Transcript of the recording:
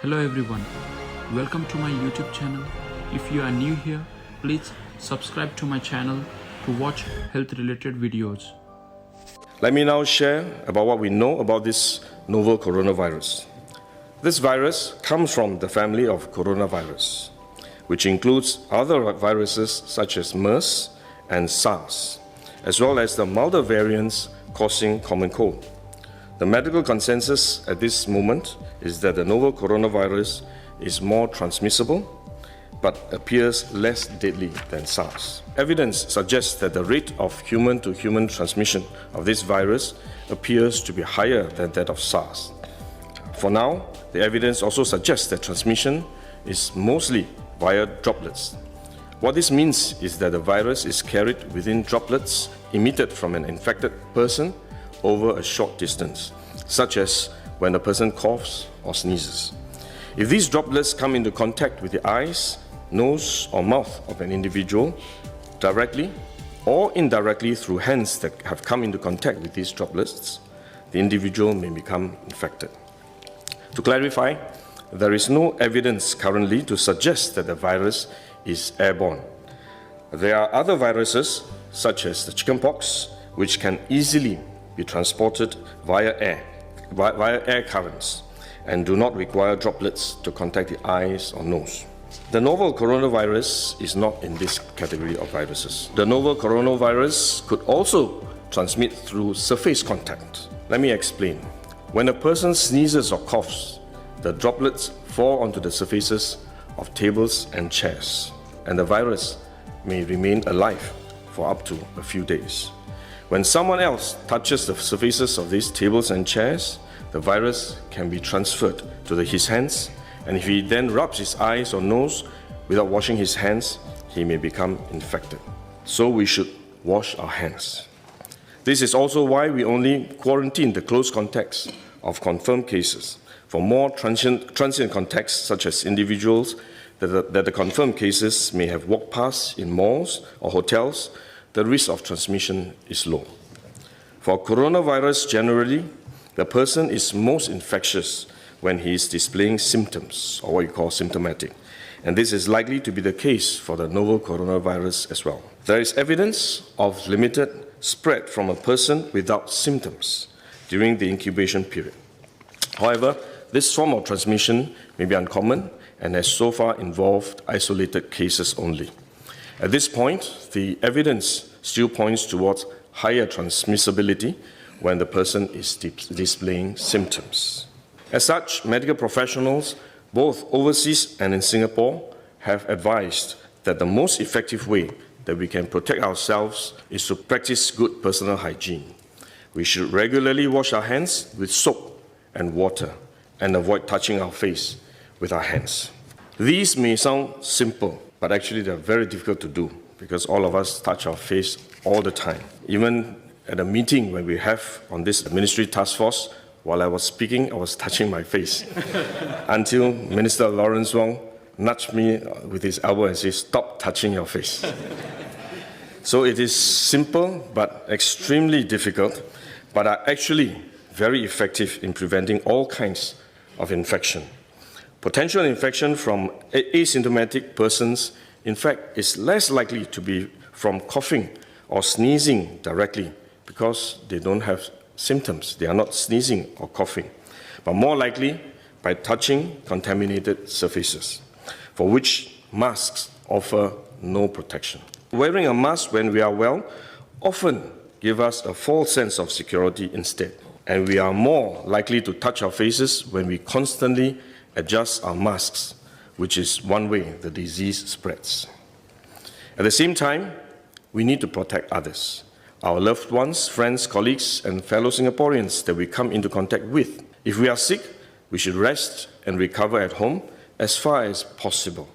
Hello everyone, welcome to my YouTube channel. If you are new here, please subscribe to my channel to watch health related videos. Let me now share about what we know about this novel coronavirus. This virus comes from the family of coronavirus, which includes other viruses such as MERS and SARS, as well as the milder variants causing common cold. The medical consensus at this moment is that the novel coronavirus is more transmissible but appears less deadly than SARS. Evidence suggests that the rate of human-to-human transmission of this virus appears to be higher than that of SARS. For now, the evidence also suggests that transmission is mostly via droplets. What this means is that the virus is carried within droplets emitted from an infected person over a short distance, such as when a person coughs or sneezes. If these droplets come into contact with the eyes, nose or mouth of an individual, directly or indirectly through hands that have come into contact with these droplets, the individual may become infected. To clarify, there is no evidence currently to suggest that the virus is airborne. There are other viruses, such as the chickenpox, which can easily be transported via air currents and do not require droplets to contact the eyes or nose. The novel coronavirus is not in this category of viruses. The novel coronavirus could also transmit through surface contact. Let me explain. When a person sneezes or coughs, the droplets fall onto the surfaces of tables and chairs, and the virus may remain alive for up to a few days. When someone else touches the surfaces of these tables and chairs, the virus can be transferred to his hands, and if he then rubs his eyes or nose without washing his hands, he may become infected. So we should wash our hands. This is also why we only quarantine the close contacts of confirmed cases. For more transient contacts, such as individuals that the confirmed cases may have walked past in malls or hotels, the risk of transmission is low. For coronavirus generally, the person is most infectious when he is displaying symptoms, or what you call symptomatic. And this is likely to be the case for the novel coronavirus as well. There is evidence of limited spread from a person without symptoms during the incubation period. However, this form of transmission may be uncommon and has so far involved isolated cases only. At this point, the evidence still points towards higher transmissibility when the person is displaying symptoms. As such, medical professionals, both overseas and in Singapore, have advised that the most effective way that we can protect ourselves is to practice good personal hygiene. We should regularly wash our hands with soap and water and avoid touching our face with our hands. These may sound simple, but actually they're very difficult to do because all of us touch our face all the time. Even at a meeting when we have on this ministry task force, while I was speaking, I was touching my face until Minister Lawrence Wong nudged me with his elbow and said, "Stop touching your face." So it is simple but extremely difficult, but are actually very effective in preventing all kinds of infection. Potential infection from asymptomatic persons, in fact, is less likely to be from coughing or sneezing directly because they don't have symptoms. They are not sneezing or coughing, but more likely by touching contaminated surfaces, for which masks offer no protection. Wearing a mask when we are well often gives us a false sense of security instead, and we are more likely to touch our faces when we constantly adjust our masks, which is one way the disease spreads. At the same time, we need to protect others, our loved ones, friends, colleagues, and fellow Singaporeans that we come into contact with. If we are sick, we should rest and recover at home as far as possible.